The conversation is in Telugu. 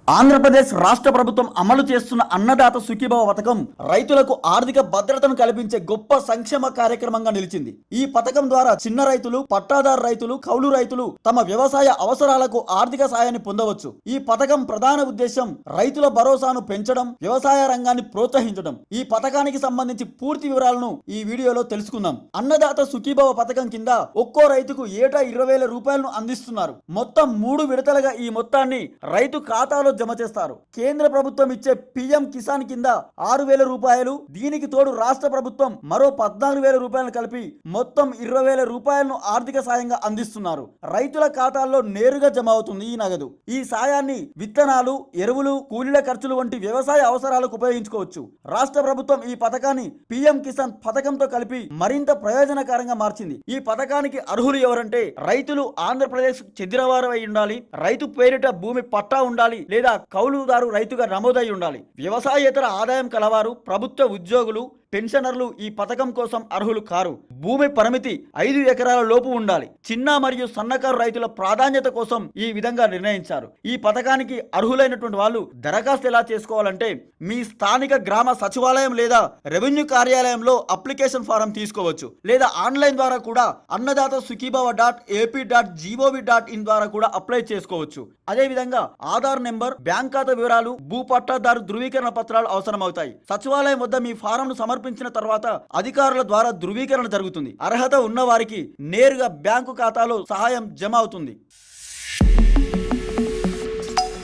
ఆంధ్రప్రదేశ్ రాష్ట్ర ప్రభుత్వం అమలు చేస్తున్న అన్నదాత సుఖీభవ పథకం రైతులకు ఆర్థిక భద్రతను కల్పించే గొప్ప సంక్షేమ కార్యక్రమంగా నిలిచింది. ఈ పథకం ద్వారా చిన్న రైతులు, పట్టాదారు రైతులు, కౌలు రైతులు తమ వ్యవసాయ అవసరాలకు ఆర్థిక సాయాన్ని పొందవచ్చు. ఈ పథకం ప్రధాన ఉద్దేశం రైతుల భరోసాను పెంచడం, వ్యవసాయ రంగాన్ని ప్రోత్సహించడం. ఈ పథకానికి సంబంధించి పూర్తి వివరాలను ఈ వీడియోలో తెలుసుకుందాం. అన్నదాత సుఖీభవ పథకం కింద ఒక్కో రైతుకు ఏటా 20,000 రూపాయలను అందిస్తున్నారు. మొత్తం 3 విడతలుగా ఈ మొత్తాన్ని రైతు ఖాతాలో జమ చేస్తారు. కేంద్ర ప్రభుత్వం ఇచ్చే పిఎం కిసాన్ కింద 6,000 రూపాయలు, దీనికి తోడు రాష్ట్ర ప్రభుత్వం మరో 14,000 రూపాయలు కలిపి మొత్తం 20,000 రూపాయలను ఆర్థిక సాయంగా అందిస్తున్నారు. రైతుల ఖాతాల్లో నేరుగా జమ అవుతుంది ఈ నగదు. ఈ సాయాన్ని విత్తనాలు, ఎరువులు, కూలీల ఖర్చులు వంటి వ్యవసాయ అవసరాలకు ఉపయోగించుకోవచ్చు. రాష్ట్ర ప్రభుత్వం ఈ పథకాన్ని పిఎం కిసాన్ పథకంతో కలిపి మరింత ప్రయోజనకరంగా మార్చింది. ఈ పథకానికి అర్హులు ఎవరంటే రైతులు ఆంధ్రప్రదేశ్ చెందినవారు అయి ఉండాలి, రైతు పేరిట భూమి పట్టా ఉండాలి లేదా కౌలుదారు రైతుగా నమోదై ఉండాలి, వ్యవసాయేతర ఆదాయం కలవారు, ప్రభుత్వ ఉద్యోగులు, పెన్షనర్లు ఈ పథకం కోసం అర్హులు కారు. భూమి పరిమితి 5 ఎకరాల లోపు ఉండాలి. చిన్న మరియు సన్నకారు రైతుల ప్రాధాన్యత కోసం ఈ విధంగా నిర్ణయించారు. ఈ పథకానికి అర్హులైనటువంటి వాళ్ళు దరఖాస్తు ఎలా చేసుకోవాలంటే మీ స్థానిక గ్రామ సచివాలయం లేదా రెవెన్యూ కార్యాలయంలో అప్లికేషన్ ఫారం తీసుకోవచ్చు, లేదా ఆన్లైన్ ద్వారా కూడా అన్నదాత sukhibhava.ap.gov.in ద్వారా కూడా అప్లై చేసుకోవచ్చు. అదేవిధంగా ఆధార్ నెంబర్, బ్యాంక్ ఖాతా వివరాలు, భూ పట్టాదారు ధృవీకరణ పత్రాలు అవసరమవుతాయి. సచివాలయం వద్ద మీ ఫారంను సమర్పించిన తర్వాత అధికారుల ద్వారా ధృవీకరణ జరుగుతుంది. అర్హత ఉన్న వారికి నేరుగా బ్యాంకు ఖాతాలో సహాయం జమ అవుతుంది.